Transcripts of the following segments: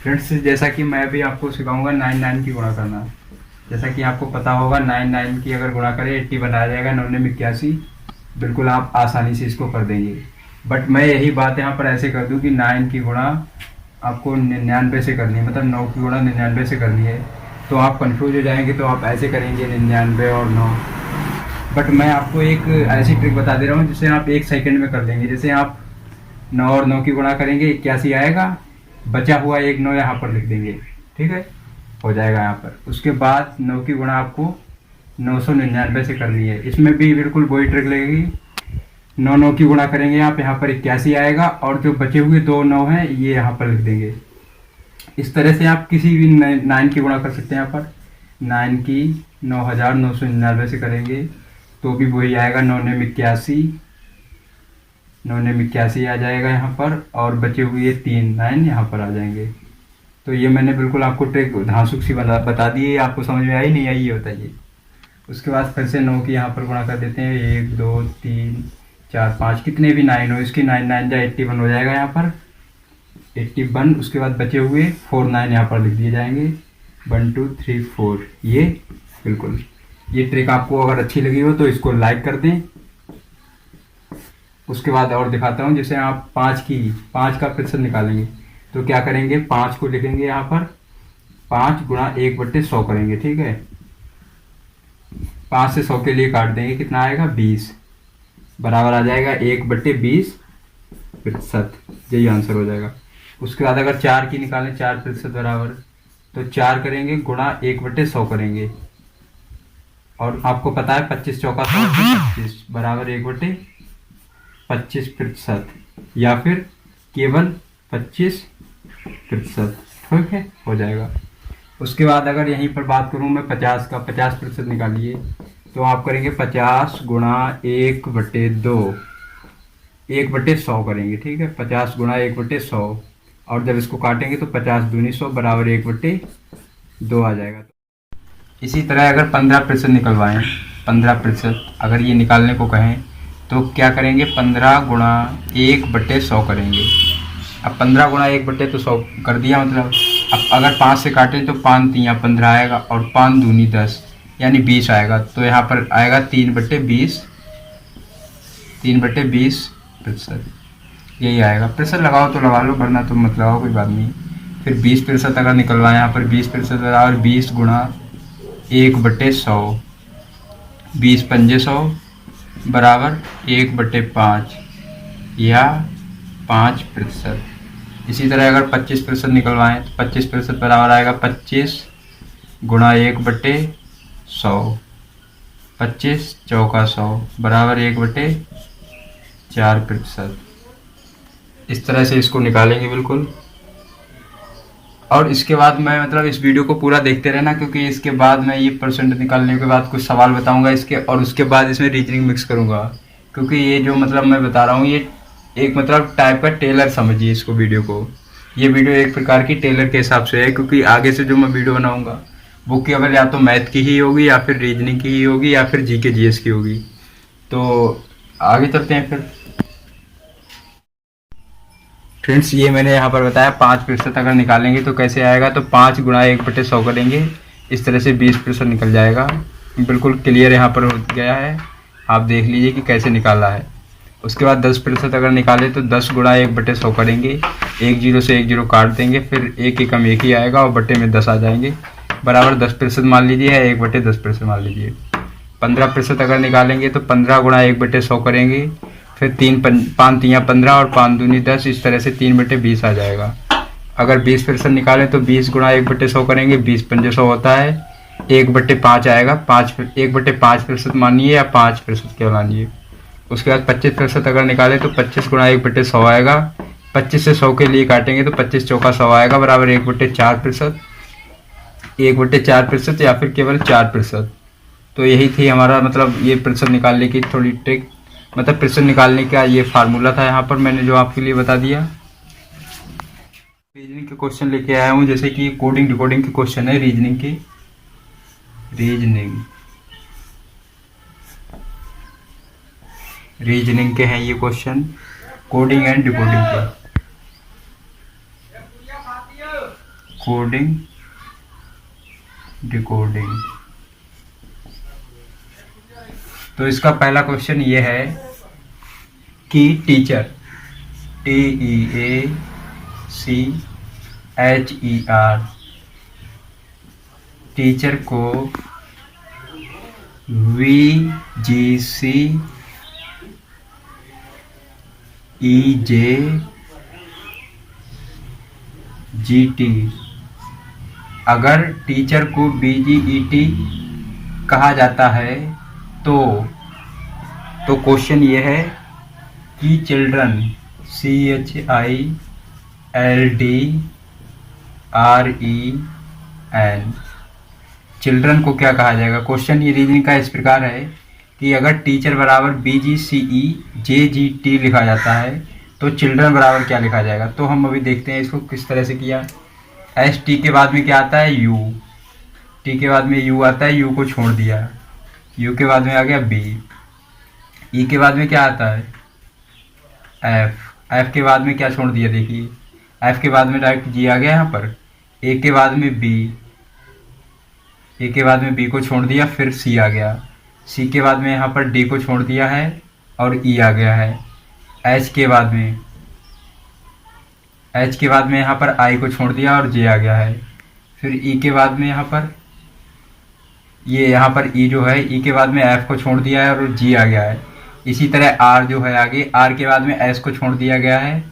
Friends, जैसा कि मैं भी आपको सिखाऊंगा 99 की गुणा करना। जैसा कि आपको पता होगा 99 की अगर गुणा करें 80 बनाया जाएगा, 9 81। बिल्कुल आप आसानी से इसको कर देंगे। बट मैं यही बात यहाँ पर ऐसे कर दूँ कि 9 की गुणा आपको 99 से करनी है, मतलब 9 की गुणा 99 से करनी है। तो आप कंफ्यूज हो जाएंगे, तो आप ऐसे करेंगे 99 और 9। बट मैं आपको एक ऐसी ट्रिक बता दे रहा हूँ जिसे आप 1 सेकंड में कर लेंगे। जैसे आप 9 और 9 की गुणा करेंगे 81 आएगा, बचा हुआ एक 9 यहाँ पर लिख देंगे। ठीक है, हो जाएगा यहाँ पर। उसके बाद 9 की गुणा आपको 999 से करनी है। इसमें भी बिल्कुल वही ट्रिक लगेगी। 9 की गुणा करेंगे आप, यहाँ पर 81 आएगा, और जो बचे हुए 2 9 हैं ये यहाँ पर लिख देंगे। इस तरह से आप किसी भी 9 की गुणा कर सकते हैं। यहाँ पर 9 की 9999 से करेंगे तो भी वही आएगा, 9 में 81 आ जाएगा यहाँ पर, और बचे हुए 3 9 यहाँ पर आ जाएंगे। तो ये मैंने बिल्कुल आपको ट्रिक धांसुक सी बता दी है। आपको समझ में आई नहीं आई, ये बताइए। उसके बाद फिर से 9 की यहाँ पर गुणा कर देते हैं। 1 2 3 4 5, कितने भी 9 हो, इसकी 9 9 जा 81 हो जाएगा यहाँ पर, 81। उसके बाद बचे हुए 4 9 यहाँ पर लिख दिए जाएंगे, 1 2 3 4। ये बिल्कुल, ये ट्रिक आपको अगर अच्छी लगी हो तो इसको लाइक कर दें। उसके बाद और दिखाता हूँ। जैसे आप 5 का प्रतिशत निकालेंगे तो क्या करेंगे, 5 को लिखेंगे यहाँ पर, 5 गुणा 1/100 करेंगे। ठीक है, 5 से 100 के लिए काट देंगे, कितना आएगा 20, बराबर आ जाएगा 1/20%। यही आंसर हो जाएगा। उसके बाद अगर 4 की निकालें, 4% बराबर, तो 4 करेंगे गुणा 1/100 करेंगे। और आपको पता है 25 चौका 100, 25 बराबर 1/25%, या फिर केवल 25%। ठीक है, हो जाएगा। उसके बाद अगर यहीं पर बात करूं मैं 50 का, 50% निकालिए, तो आप करेंगे 50 गुणा 1/2, 1/100 करेंगे। ठीक है, 50 गुणा 1/100, और जब इसको काटेंगे तो 50 दूनी 100 बराबर 1/2 आ जाएगा। इसी तरह अगर 15% निकलवाएं, 15% अगर ये निकालने को कहें तो क्या करेंगे, 15 गुणा 1/100 करेंगे। अब 15 गुणा 1/100 कर दिया, मतलब अब अगर 5 से काटें तो 5 3 15 आएगा, और 5 दूनी 10 यानी 20 आएगा। तो यहाँ पर आएगा 3/20, 3/20%। यही आएगा। प्रतिशत लगाओ तो लगा लो, वरना तो मत लगाओ, कोई बात नहीं। फिर 20% अगर निकलवाएं, यहाँ पर 20% बराबर 20 गुणा 1/100, 20 पंजे 100 बराबर 1/5 या 5%। इसी तरह अगर 25% निकलवाएं तो 25% बराबर आएगा 25 गुणा 1/100, 25 चौका 100 बराबर 1/4%। इस तरह से इसको निकालेंगे बिल्कुल। और इसके बाद मैं मतलब इस वीडियो को पूरा देखते रहना, क्योंकि इसके बाद मैं ये परसेंट निकालने के बाद कुछ सवाल बताऊंगा इसके, और उसके बाद इसमें रीजनिंग मिक्स करूंगा। क्योंकि ये जो मतलब मैं बता रहा हूँ, ये एक मतलब टाइप का टेलर समझिए इसको, वीडियो को। ये वीडियो एक प्रकार की टेलर के हिसाब से है, क्योंकि आगे से जो मैं वीडियो बनाऊंगा वो केवल या तो मैथ की ही होगी, या फिर रीजनिंग की ही होगी, या फिर जीके जीएस की होगी। तो आगे चलते हैं फिर। फ्रेंड्स, ये मैंने यहाँ पर बताया 5% अगर निकालेंगे तो कैसे आएगा, तो 5 गुणा 1/100 करेंगे, इस तरह से 20% निकल जाएगा। बिल्कुल क्लियर यहाँ पर हो गया है, आप देख लीजिए कि कैसे निकाला है। उसके बाद 10% अगर निकाले तो 10 गुणा 1/100 करेंगे, 1 0 से 1 0 काट देंगे, फिर 1 एकम 1 ही आएगा, और बटे में 10 आ जाएंगे, बराबर 10% मान लीजिए, या 1/10% मान लीजिए। 15% अगर निकालेंगे तो 15 गुणा 1/100 करेंगे, फिर 5 3 15 और 5 दूनी 10, इस तरह से 3/20 आ जाएगा। अगर 20% निकालें तो 20 गुणा 1/100 करेंगे, 20 पंजे 100 होता है, 1/5 आएगा, 1/5% मानिए, या 5% क्या मानिए। उसके बाद 25% अगर निकालें तो 25 गुणा 1/100 आएगा, 25 से 100 के लिए काटेंगे तो 25 चौका 100 आएगा, बराबर 1/4%, 1/4% या फिर केवल 4%। तो यही थी हमारा मतलब ये प्रतिशत निकालने की थोड़ी ट्रिक, मतलब प्रतिशत निकालने का ये फार्मूला था यहाँ पर मैंने जो आपके लिए बता दिया। रीजनिंग के क्वेश्चन लेके आया हूँ, जैसे कि कोडिंग डिकोडिंग के क्वेश्चन है रीजनिंग के। रीजनिंग के हैं ये क्वेश्चन, कोडिंग एंड डिकोडिंग के। Coding decoding. तो इसका पहला क्वेश्चन ये है कि टीचर TEACHER टीचर को VGCEJGT, अगर टीचर को BGET कहा जाता है तो क्वेश्चन ये है कि चिल्ड्रन CHILDREN चिल्ड्रन को क्या कहा जाएगा। क्वेश्चन ये रीजनिंग का इस प्रकार है कि अगर टीचर बराबर BGCEJGT लिखा जाता है तो चिल्ड्रन बराबर क्या लिखा जाएगा। तो हम अभी देखते हैं इसको किस तरह से किया। ST के बाद में क्या आता है U, T के बाद में U आता है, U को छोड़ दिया, U के बाद में आ गया B, E के बाद में क्या आता है F, F के बाद में क्या छोड़ दिया, देखिए F के बाद में डायरेक्ट G आ गया यहाँ पर, A के बाद में B, A के बाद में B को छोड़ दिया, फिर C आ गया, C के बाद में यहाँ पर D को छोड़ दिया है और E आ गया है, H के बाद में यहाँ पर I को छोड़ दिया और J आ गया है, फिर E के बाद में यहाँ पर यहाँ पर E जो है, E के बाद में F को छोड़ दिया है और G आ गया है। इसी तरह R जो है आगे, R के बाद में S को छोड़ दिया गया है,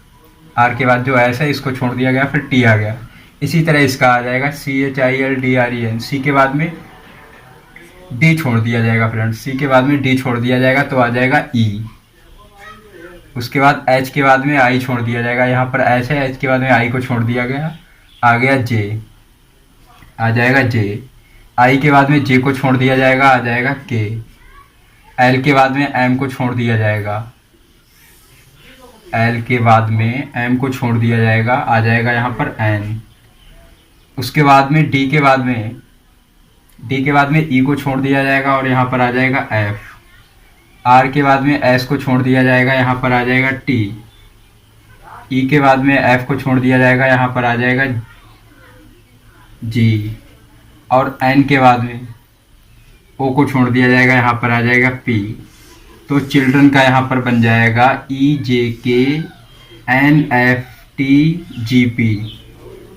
R के बाद जो S है इसको छोड़ दिया गया, फिर T आ गया। इसी तरह इसका आ जाएगा CHILDREN, C के बाद में D छोड़ दिया जाएगा फ्रेंड्स, C के बाद में D छोड़ दिया जाएगा तो आ जाएगा E। उसके बाद H के बाद में I छोड़ दिया जाएगा, यहाँ पर H है, H के बाद में I को छोड़ दिया गया, आ गया J, आ जाएगा J। I के बाद में J को छोड़ दिया जाएगा, आ जाएगा K। L के बाद में M को छोड़ दिया जाएगा, L के बाद में M को छोड़ दिया जाएगा, आ जाएगा यहाँ पर N। उसके बाद में D के बाद में E को छोड़ दिया जाएगा और यहाँ पर आ जाएगा F। R के बाद में S को छोड़ दिया जाएगा, यहाँ पर आ जाएगा T। E के बाद में F को छोड़ दिया जाएगा, यहाँ पर आ जाएगा G। और N के बाद में O को छोड़ दिया जाएगा, यहाँ पर आ जाएगा P। तो चिल्ड्रन का यहाँ पर बन जाएगा EJKNFTGP,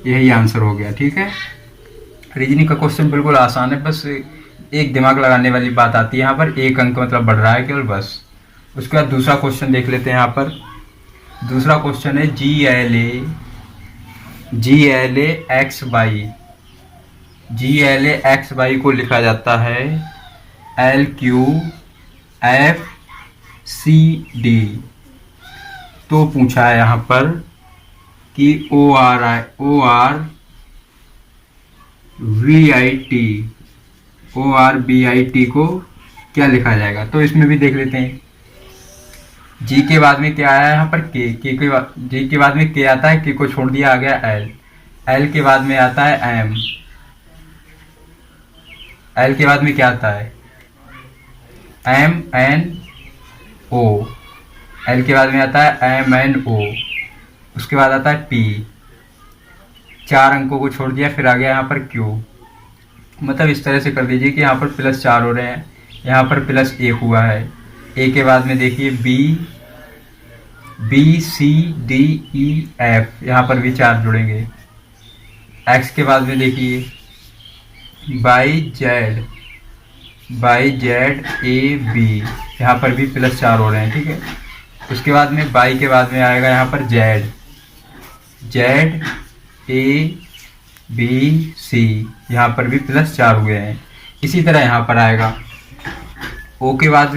यही आंसर हो गया। ठीक है, रीजनिंग का क्वेश्चन बिल्कुल आसान है, बस एक दिमाग लगाने वाली बात आती है यहाँ पर, एक अंक मतलब बढ़ रहा है केवल, बस। उसके बाद दूसरा क्वेश्चन देख लेते हैं। यहाँ पर दूसरा क्वेश्चन है GLA XY को लिखा जाता है LQFCD। तो पूछा है यहाँ पर कि ORBIT को क्या लिखा जाएगा। तो इसमें भी देख लेते हैं। G के बाद में क्या आया यहाँ पर K के बाद, G के बाद में K आता है, K को छोड़ दिया, आ गया L। L के बाद में आता है M, L के बाद में क्या आता है MNO, L के बाद में आता है MNO। उसके बाद आता है T, 4 अंकों को छोड़ दिया, फिर आ गया यहाँ पर Q। मतलब इस तरह से कर दीजिए कि यहाँ पर +4 हो रहे हैं, यहाँ पर +1 हुआ है। A के बाद में देखिए BCDEF, यहाँ पर भी 4 जुड़ेंगे। X के बाद में देखिए YZAB, यहाँ पर भी +4 हो रहे हैं। ठीक है, उसके बाद में Y के बाद में आएगा यहाँ पर ZABC, यहाँ पर भी +4 हुए हैं। इसी तरह यहाँ पर आएगा O के बाद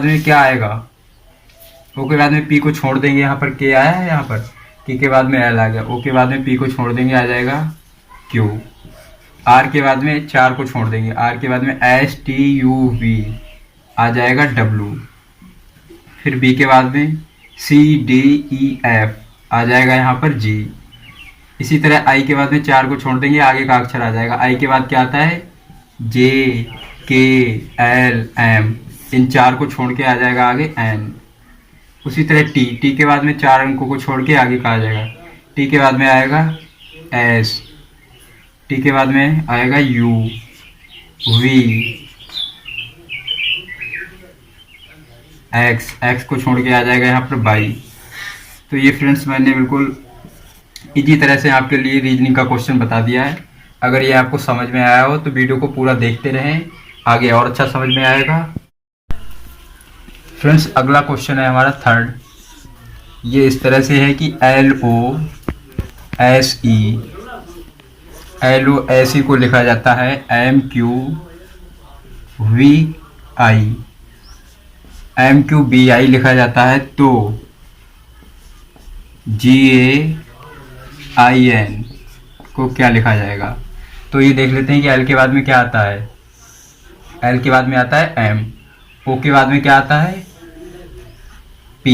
में क्या आएगा, O के बाद में P को छोड़ देंगे, यहाँ पर K आया है, यहाँ पर K के बाद में L आ गया, O के बाद में P को छोड़ देंगे, आ जाएगा Q। R के बाद में 4 को छोड़ देंगे, R के बाद में STUV, आ जाएगा W। फिर B के बाद में CDEF, आ जाएगा यहाँ पर G। इसी तरह I के बाद में 4 को छोड़ देंगे, आगे का अक्षर आ जाएगा। I के बाद क्या आता है JKLM, इन 4 को छोड़ के आ जाएगा आगे N। उसी तरह T के बाद में 4 अंकों को छोड़ के आगे का आ जाएगा टी के बाद में आएगा एस, टी के बाद में आएगा यू, वी, एक्स, एक्स को छोड़ के आ जाएगा यहाँ पर वाई। तो ये फ्रेंड्स मैंने बिल्कुल इसी तरह से आपके लिए रीजनिंग का क्वेश्चन बता दिया है। अगर ये आपको समझ में आया हो तो वीडियो को पूरा देखते रहें, आगे और अच्छा समझ में आएगा। फ्रेंड्स अगला क्वेश्चन है हमारा थर्ड। ये इस तरह से है कि LOSE को लिखा जाता है MQBI लिखा जाता है तो GAIN को क्या लिखा जाएगा। तो ये देख लेते हैं कि L के बाद में क्या आता है। L के बाद में आता है M, O के बाद में क्या आता है P,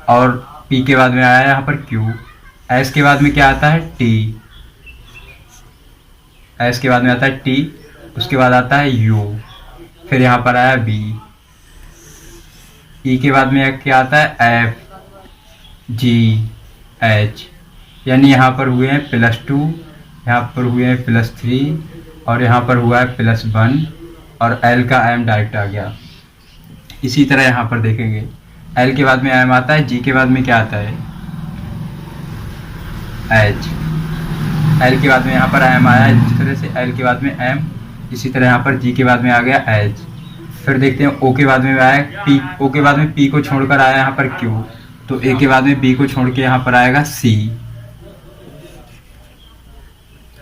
और P के बाद में आया यहाँ पर Q, S के बाद में क्या आता है T, S के बाद में आता है T, उसके बाद आता है U, फिर यहाँ पर आया B, E के बाद में क्या आता है F, G, H, यानी यहाँ पर हुए हैं +2, यहाँ पर हुए हैं +3 और यहाँ पर हुआ है +1 और L का M डायरेक्ट आ गया। इसी तरह यहाँ पर देखेंगे L के बाद में M आता है, G के बाद में क्या आता है H, L के बाद में यहाँ पर M आया है, जिस तरह से L के बाद में M, इसी तरह यहाँ पर G के बाद में आ गया H। फिर देखते हैं O के बाद में आया P, O के बाद में P को छोड़कर आया यहाँ पर Q, तो A के बाद में B को छोड़ के यहाँ पर आएगा C।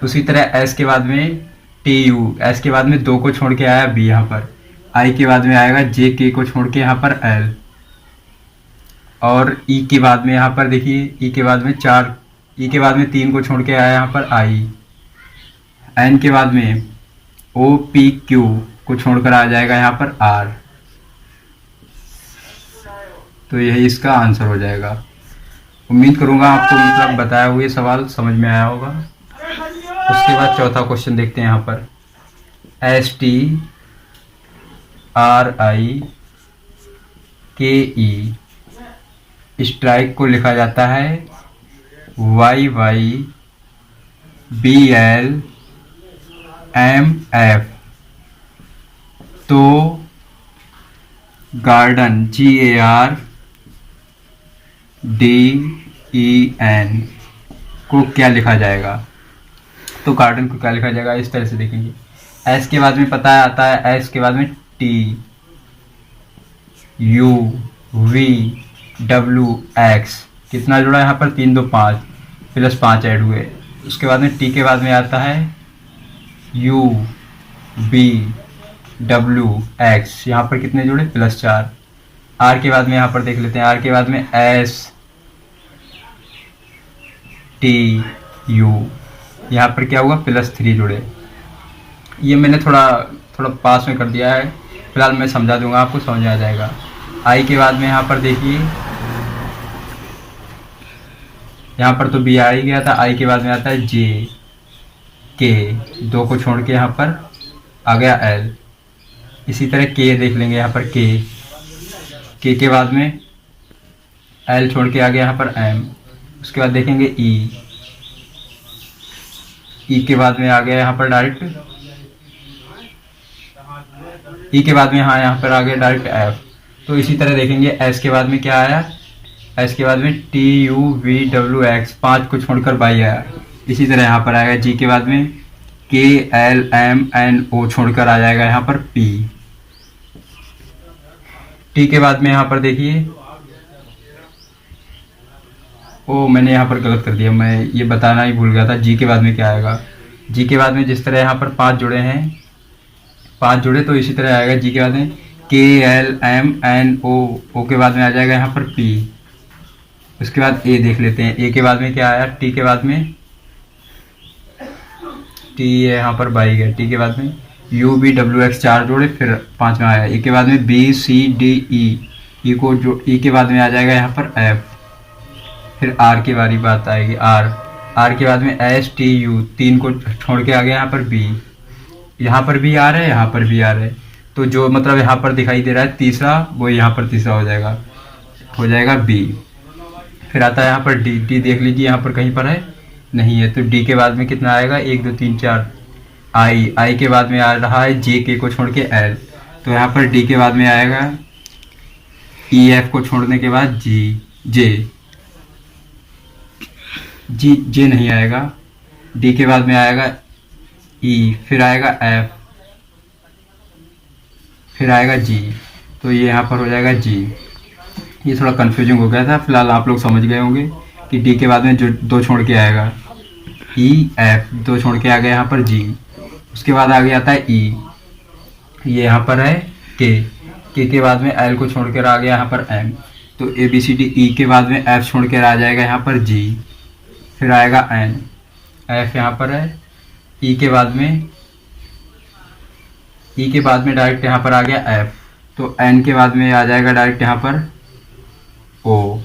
उसी तरह S के बाद में TU, S के बाद में 2 को छोड़ के आया B यहाँ पर, I के बाद में आएगा J, K को छोड़ के यहाँ पर L, और E के बाद में यहाँ पर देखिए E के बाद में 4, E के बाद में 3 को छोड़ के आया यहाँ पर I, N के बाद में O, P, Q को छोड़कर आ जाएगा यहाँ पर R। तो यही इसका आंसर हो जाएगा। उम्मीद करूँगा आपको मतलब बताया हुए सवाल समझ में आया होगा। उसके बाद चौथा क्वेश्चन देखते हैं यहाँ पर STRIKE, स्ट्राइक को लिखा जाता है YYBLMF, तो गार्डन GARDEN को क्या लिखा जाएगा। तो गार्डन को क्या लिखा जाएगा इस तरह से देखेंगे। S के बाद में पता है आता है, S के बाद में T, U, V, W, X, कितना जुड़ा यहाँ पर 3 2 5 +5 ऐड हुए। उसके बाद में T के बाद में आता है U, B, W, X, यहाँ पर कितने जुड़े +4। R के बाद में यहाँ पर देख लेते हैं, R के बाद में S, T, U, यहाँ पर क्या हुआ +3 जुड़े। ये मैंने थोड़ा पास में कर दिया है, फिलहाल मैं समझा दूंगा, आपको समझ आ जाएगा। I के बाद में यहाँ पर देखिए, यहाँ पर तो B आ ही गया था, I के बाद में आता है J, K, 2 को छोड़ के यहाँ पर आ गया L। इसी तरह K देख लेंगे, यहाँ पर K के बाद में L छोड़ के आ गया यहाँ पर M। उसके बाद देखेंगे E के बाद में आ गया यहाँ पर डायरेक्ट, E के बाद में हाँ यहाँ पर आ गया डायरेक्ट F। तो इसी तरह देखेंगे S के बाद में क्या आया, S के बाद में T, U, V, W, X, 5 को छोड़कर Y आया। इसी तरह यहाँ पर आएगा G के बाद में K, L, M, N, O छोड़कर आ जाएगा यहाँ पर P। T के बाद में यहाँ पर देखिए, ओ मैंने यहाँ पर गलत कर दिया, मैं ये बताना ही भूल गया था। G के बाद में क्या आएगा, G के बाद में जिस तरह यहाँ पर 5 जुड़े हैं, 5 जुड़े, तो इसी तरह आएगा G के बाद में K, L, M, N, O के बाद में आ जाएगा यहाँ पर P। उसके बाद A देख लेते हैं, A के बाद में क्या आया, T के बाद में T यहाँ पर बाई गया, T के बाद में U, V, W, X 4 जोड़े, फिर 5 में आया। E के बाद में B, C, D, E को जो E के बाद में आ जाएगा यहाँ पर F। फिर R की बारी बात आएगी, R के बाद में S, T, U, 3 को छोड़ के आ गया यहाँ पर B। यहाँ पर भी R है, यहाँ पर भी R है, तो जो मतलब यहाँ पर दिखाई दे रहा है तीसरा, वो यहाँ पर तीसरा हो जाएगा B। फिर आता है यहाँ पर डी। डी देख लीजिए यहाँ पर कहीं पर है, नहीं है, तो डी के बाद में कितना आएगा, 1 2 3 4। आई, आई के बाद में आ रहा है जे, के को छोड़ के एल, तो यहाँ पर डी के बाद में आएगा ई, एफ को छोड़ने के बाद जी, जे, जी जे नहीं आएगा। डी के बाद में आएगा ई, फिर आएगा एफ, फिर आएगा जी, तो ये यहाँ पर हो जाएगा जी। ये थोड़ा कंफ्यूजिंग हो गया था, फिलहाल आप लोग समझ गए होंगे कि डी के बाद में जो 2 छोड़ के आएगा ई, एफ, 2 छोड़ के आ गया यहाँ पर जी। उसके बाद आगे आता है ई, ये यहाँ पर है के बाद में एल को छोड़ कर आ गया यहाँ पर एम, तो ए बी सी डी। ई के बाद में एफ छोड़ कर आ जाएगा यहाँ पर जी, फिर आएगा एन, एफ यहाँ पर है। ई के बाद में डायरेक्ट यहाँ पर आ गया एफ, तो एन के बाद में आ जाएगा डायरेक्ट यहाँ पर ओ,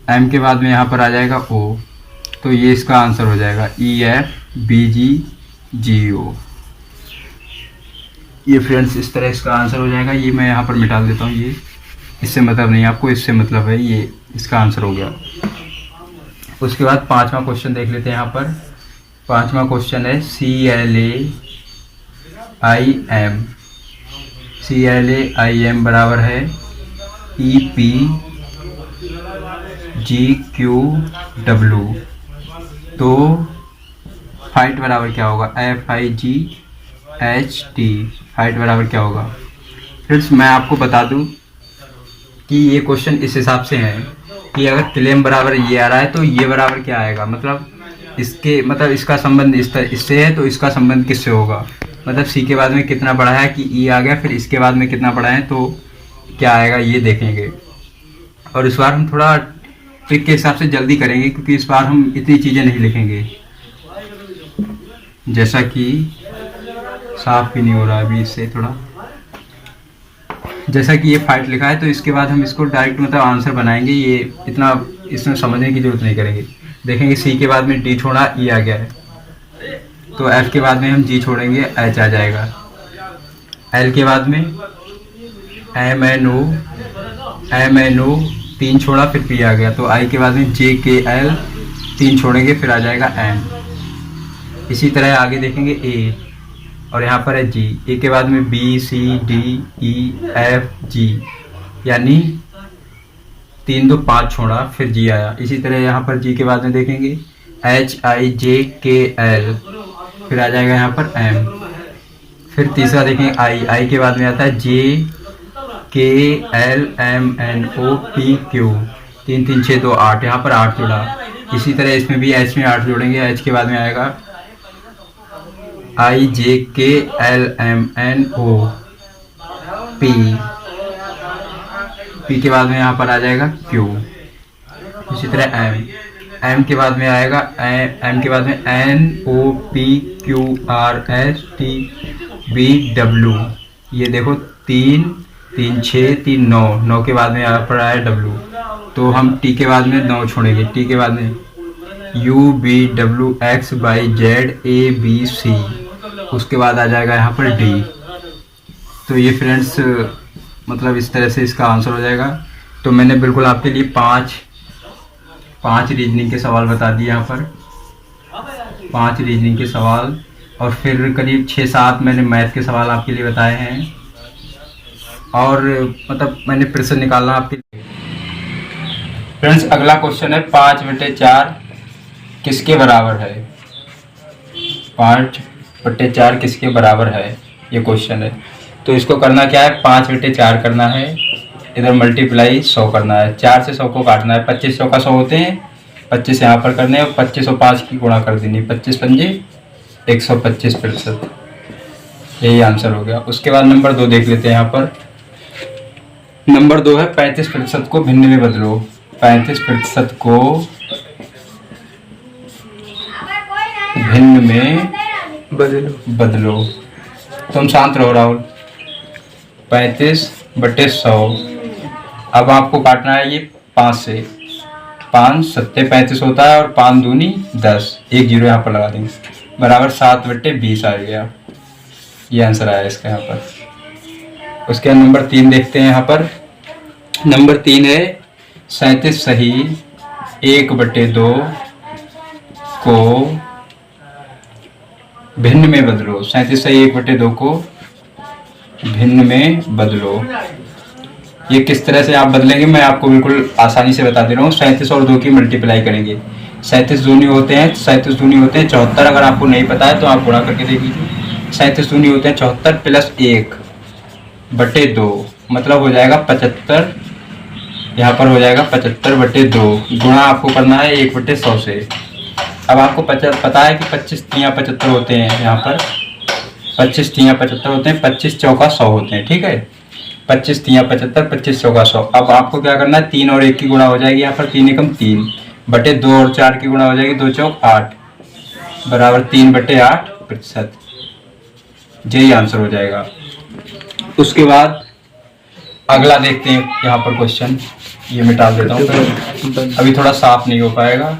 एम के बाद में यहाँ पर आ जाएगा ओ, तो ये इसका आंसर हो जाएगा ई, एफ, बी, जी, जी, ओ। ये फ्रेंड्स इस तरह इसका आंसर हो जाएगा। ये मैं यहाँ पर मिटा देता हूँ, ये इससे मतलब नहीं, आपको इससे मतलब है, ये इसका आंसर हो गया। उसके बाद 5वां क्वेश्चन देख लेते हैं। यहाँ पर 5वां क्वेश्चन है CLAIM। CLAIM बराबर है EPGQW। तो फाइट बराबर क्या होगा, FIGHT। फाइट बराबर क्या होगा फ्रेंड्स, मैं आपको बता दूं कि ये क्वेश्चन इस हिसाब से है कि अगर क्लेम बराबर ये आ रहा है तो ये बराबर क्या आएगा, मतलब इसका संबंध इससे है, तो इसका संबंध किससे होगा, मतलब सी के बाद में कितना बड़ा है कि ई आ गया, फिर इसके बाद में कितना बड़ा है तो क्या आएगा, ये देखेंगे। और इस बार हम थोड़ा ट्रिक के हिसाब से जल्दी करेंगे, क्योंकि इस बार हम इतनी चीज़ें नहीं लिखेंगे। जैसा कि साफ भी नहीं हो रहा अभी इससे थोड़ा, जैसा कि ये फाइट लिखा है, तो इसके बाद हम इसको डायरेक्ट मतलब आंसर बनाएंगे। ये इतना इसमें समझने की जरूरत नहीं करेंगे। देखेंगे सी के बाद में डी छोड़ा, ई आ गया है, तो एफ के बाद में हम जी छोड़ेंगे, एच आ जाएगा। एल के बाद में एम एन ओ 3 छोड़ा, फिर पी आ गया, तो आई के बाद में जे के एल 3 छोड़ेंगे, फिर आ जाएगा एन। इसी तरह आगे देखेंगे ए, और यहाँ पर है जी। ए के बाद में बी, सी, डी, ई, एफ, जी, यानी 3 2 5 छोड़ा, फिर जी आया। इसी तरह यहाँ पर जी के बाद में देखेंगे एच, आई, जे, के, एल, फिर आ जाएगा यहाँ पर एम। फिर तीसरा देखेंगे आई के बाद में आता है जे, के, L, M, N, O, P, Q. 3 3 6 2 8, यहाँ पर 8 जोड़ा। इसी तरह इसमें भी एच में 8 जोड़ेंगे। एच के बाद में आएगा आई, जे, के, L, M, N, O, P. P के बाद में यहाँ पर आ जाएगा क्यू। इसी तरह एम के बाद में आएगा एम के बाद में N, O, P, Q, R, S, T, B, W. ये देखो 3 3 6 3 9, 9 के बाद में यहाँ पर आया डब्ल्यू, तो हम टी के बाद में 9 छोड़ेंगे। टी के बाद में U, B, W, X, Y, Z, A, B, C. उसके बाद आ जाएगा यहाँ पर डी। तो ये फ्रेंड्स मतलब इस तरह से इसका आंसर हो जाएगा। तो मैंने बिल्कुल आपके लिए 5 रीजनिंग के सवाल बता दिए यहाँ पर, 5 रीजनिंग के सवाल, और फिर करीब 6-7 मैंने मैथ के सवाल आपके लिए बताए हैं। और मतलब मैंने प्रश्न निकालना आपके लिए। फ्रेंड्स अगला क्वेश्चन है 5/4 किसके बराबर है। 5/4 किसके बराबर है, ये क्वेश्चन है। तो इसको करना क्या है, 5/4 करना है, इधर मल्टीप्लाई 100 करना है, 4 से 100 को काटना है। 25 का 100 होते हैं, 25 यहाँ पर करने हैं, और 25 और 5 की गुणा कर देनी, 25 पंजे 125%। यही आंसर हो गया। उसके बाद नंबर 2 देख लेते हैं। यहाँ पर नंबर 2 है 35% को भिन्न में बदलो। 35% को भिन्न में बदलो। तुम शांत रहो राहुल। 35/100। अब आपको काटना है ये 5 से। 5 7 35 होता है, और 5 दूनी 10, 1 0 यहाँ पर लगा देंगे, बराबर 7/20 आ गया। ये आंसर आया इसका यहाँ पर। उसके बाद नंबर 3 देखते हैं। यहाँ पर नंबर 3 है 37 सही 1/2 को भिन्न में बदलो। 37 सही 1/2 को भिन्न में बदलो। ये किस तरह से आप बदलेंगे मैं आपको बिल्कुल आसानी से बता दे रहा हूँ। 37 और 2 की मल्टीप्लाई करेंगे। 37 दूनी होते हैं 74। अगर आपको नहीं पता है तो आप गुणा करके देख लीजिए। 37 दूनी होते हैं 74 प्लस 1/2 मतलब हो जाएगा 75। यहाँ पर हो जाएगा 75/2 गुणा आपको करना है 1/100 से। अब आपको पता है कि 25 तियाँ 75 होते हैं। यहाँ पर 25 तियाँ 75 होते हैं, 25 चौका 100 होते हैं। ठीक है, 25 तियाँ 75, 25 चौका 100। अब आपको क्या करना है, 3 और 1 की गुणा हो जाएगी। यहाँ पर 3 एकम 3/2 और 4 की गुणा हो जाएगी 2 चौक 8 बराबर 3/8%। यही आंसर हो जाएगा। उसके बाद अगला देखते हैं। यहाँ पर क्वेश्चन ये मिटा देता हूँ, अभी थोड़ा साफ नहीं हो पाएगा।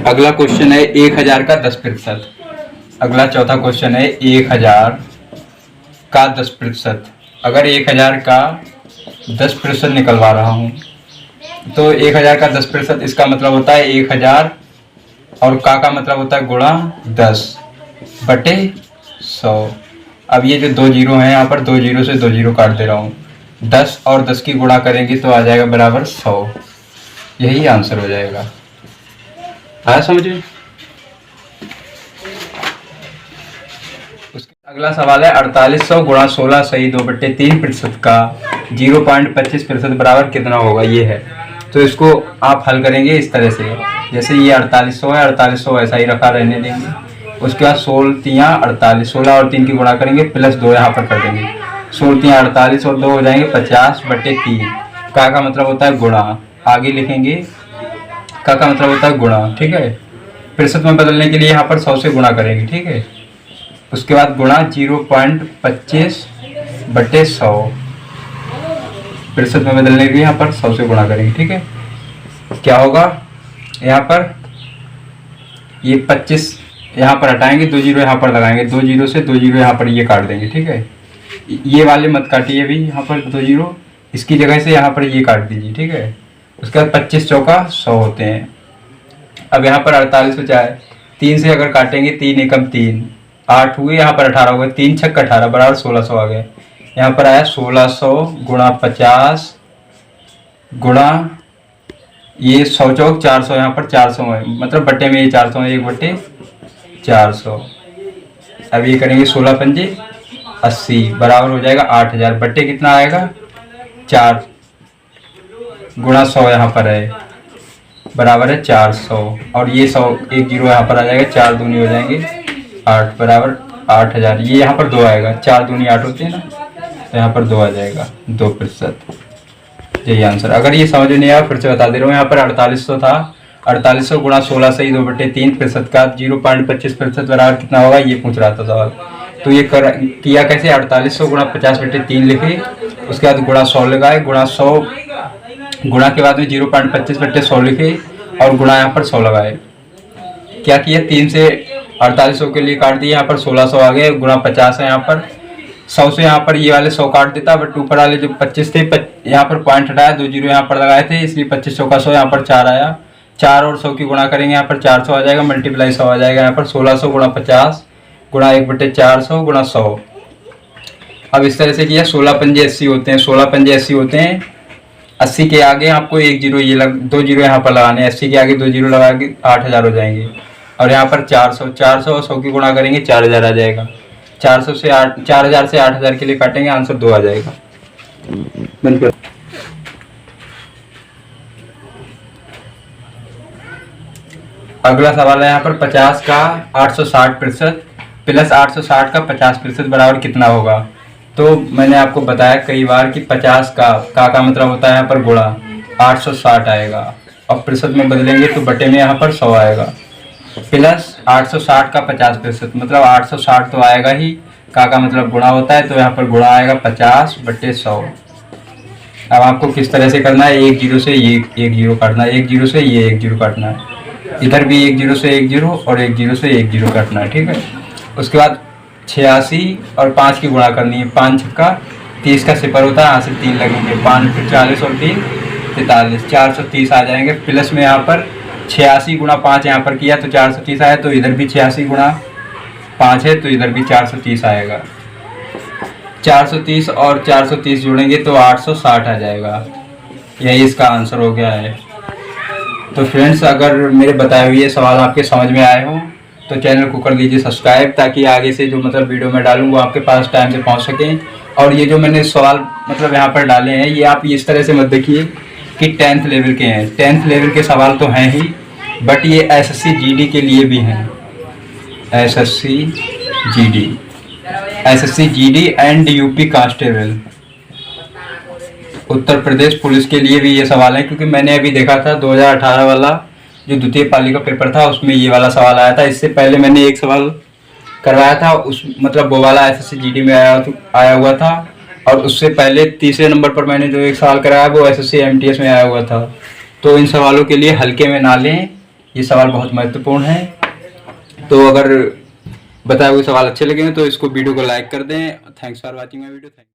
अगला क्वेश्चन है 1000 का 10%। अगला चौथा क्वेश्चन है 1000 का 10%। अगर 1000 का 10% निकलवा रहा हूँ तो 1000 का 10% इसका मतलब होता है 1000 और का मतलब होता है गुणा 10/100। अब ये जो 2 जीरो हैं यहाँ पर 2 जीरो से 2 जीरो काट दे रहा हूँ। 10 और 10 की गुणा करेंगे तो आ जाएगा बराबर 100। यही आंसर हो जाएगा। आया समझ में? अगला सवाल है 4800 गुणा 16 सही 2/3% का 0.25% बराबर कितना होगा। ये है तो इसको आप हल करेंगे इस तरह से। जैसे ये 4800 है, 4800 ऐसा ही रखा रहने देंगे। उसके बाद 16 तियाँ 48, 16 और 3 की गुणा करेंगे प्लस 2 यहाँ पर कर देंगे। 16 तियाँ 48 और 2 हो जाएंगे 50/3। का मतलब होता है गुणा, आगे लिखेंगे का मतलब होता है गुणा। ठीक है, प्रतिशत में बदलने के लिए यहाँ पर 100 से गुणा करेंगे। ठीक है, उसके बाद गुणा 0.25/100 प्रतिशत में बदलने के लिए यहाँ पर 100 से गुणा करेंगे। ठीक है, क्या होगा यहाँ पर ये 25 यहाँ पर हटाएंगे, 2 जीरो यहाँ पर लगाएंगे, 2 जीरो से 2 जीरो यहाँ पर ये काट देंगे। ठीक है, ये वाले मत काटिए अभी, यहाँ पर 2 जीरो इसकी जगह से यहाँ पर ये काट दीजिए। ठीक है, उसके बाद 25 चौका 100 होते हैं। अब यहाँ पर 48 बचा है, 3 से अगर काटेंगे 3 एकम 3 8 हुए, यहाँ पर 18 हो गए, 3 छक्का 18 बराबर 1600 आ गए। यहाँ पर आया 1600 गुणा 50 गुणा ये 100 चौक 400, यहाँ पर 400 है मतलब बट्टे में ये 400 है, 1/400। अब ये करेंगे 16 पंजे 80 बराबर हो जाएगा 8000। बट्टे कितना आएगा 4 गुणा 100 यहाँ पर है बराबर है 400 और ये 100 1 जीरो यहाँ पर आ जाएगा, 4 दूनी हो जाएंगे 8 बराबर 8000। ये यहाँ पर 2 आएगा, 4 दूनी 8 होते हैं ना, तो यहाँ पर 2 आ जाएगा 2%। यही आंसर। अगर ये समझ नहीं आया फिर से बता दे रहा हूँ। यहाँ पर 4800 था, 4800 गुणा 16 सही 2/3% का 0.25% बराबर कितना होगा ये पूछ रहा था सवाल। तो ये किया कैसे, 4800 गुणा 50/3 लिखे, उसके बाद गुणा 100 लगाए, गुणा 100 गुणा के बाद में 0.25/100 लिखे और गुणा यहाँ पर 100 लगाए। क्या किया, 3 से 4800 के लिए काट दिए, यहाँ पर 1600 आ गए, गुणा 50 है यहाँ पर 100 से यहाँ पर ये वाले 100 काट देता, बट ऊपर वाले जो 25 थे यहाँ पर पॉइंट हटाया, 2 जीरो यहाँ पर लगाए थे, इसलिए 25 चौका 100 यहाँ पर 4 आया। 4 और 100 की गुणा करेंगे, यहाँ पर 400 आ जाएगा, मल्टीप्लाई 100 आ जाएगा। यहाँ पर 1600 गुणा 50 गुणा 1/400 गुणा 100। अब इस तरह से किया, 16 पंजे 80 होते हैं, 16 पंजे 80 होते हैं। 80 के आगे आपको 1 जीरो ये 2 जीरो यहाँ पर लगाने, 80 के आगे 2 जीरो लगा के 8000 हो जाएंगे। और यहाँ पर 400 और 100 की गुणा करेंगे 4000 आ जाएगा। 4000 से 8000 के लिए काटेंगे, आंसर 2 आ जाएगा। बंद कर। अगला सवाल है यहाँ पर 50 का 860% प्लस 860 का 50% बराबर कितना होगा। तो मैंने आपको बताया कई बार कि 50 का मतलब होता है यहाँ पर गुणा 860 आएगा, और प्रतिशत में बदलेंगे तो बटे में यहाँ पर 100 आएगा, प्लस 860 का 50% मतलब 860 तो आएगा ही, का मतलब गुणा होता है तो यहाँ पर गुणा आएगा 50/100। अब आपको किस तरह से करना है, 1 जीरो से ये 1 जीरो काटना है, 1 जीरो से ये 1 जीरो काटना है, इधर भी 1 जीरो से 1 जीरो और 1 जीरो से 1 जीरो काटना है। ठीक है, उसके बाद 86 और 5 की गुणा करनी है। 5 छक्का 30 का सिपर होता है, यहाँ से 3 लगेंगे, 5 फिर 40 और 3 43, 430 आ जाएंगे। प्लस में यहाँ पर 86 गुणा 5 यहाँ पर किया तो 430 आया, तो इधर भी 86 गुणा 5 है तो इधर भी 430 आएगा। 430 और 430 जोड़ेंगे तो 860 आ जाएगा। यही इसका आंसर हो गया है। तो फ्रेंड्स, अगर मेरे बताए हुए सवाल आपके समझ में आए हों तो चैनल को कर लीजिए सब्सक्राइब, ताकि आगे से जो मतलब वीडियो मैं डालूँ वो आपके पास टाइम से पहुंच सकें। और ये जो मैंने सवाल मतलब यहाँ पर डाले हैं, ये आप इस तरह से मत देखिए कि 10th लेवल के हैं। 10th लेवल के सवाल तो हैं ही, बट ये SSC GD के लिए भी हैं। SSC GD and UP constable, Uttar Pradesh police के लिए भी ये सवाल है। क्योंकि मैंने अभी देखा था 2018 वाला जो द्वितीय पाली का पेपर था, उसमें ये वाला सवाल आया था। इससे पहले मैंने एक सवाल करवाया था, उस मतलब वो वाला SSC GD में आया हुआ था। और उससे पहले तीसरे नंबर पर मैंने जो एक सवाल कराया वो SSC MTS में आया हुआ था। तो इन सवालों के लिए हल्के में ना लें, ये सवाल बहुत महत्वपूर्ण है। तो अगर बताए हुए सवाल अच्छे लगे तो इसको वीडियो को लाइक कर दें। Thanks for watching my video.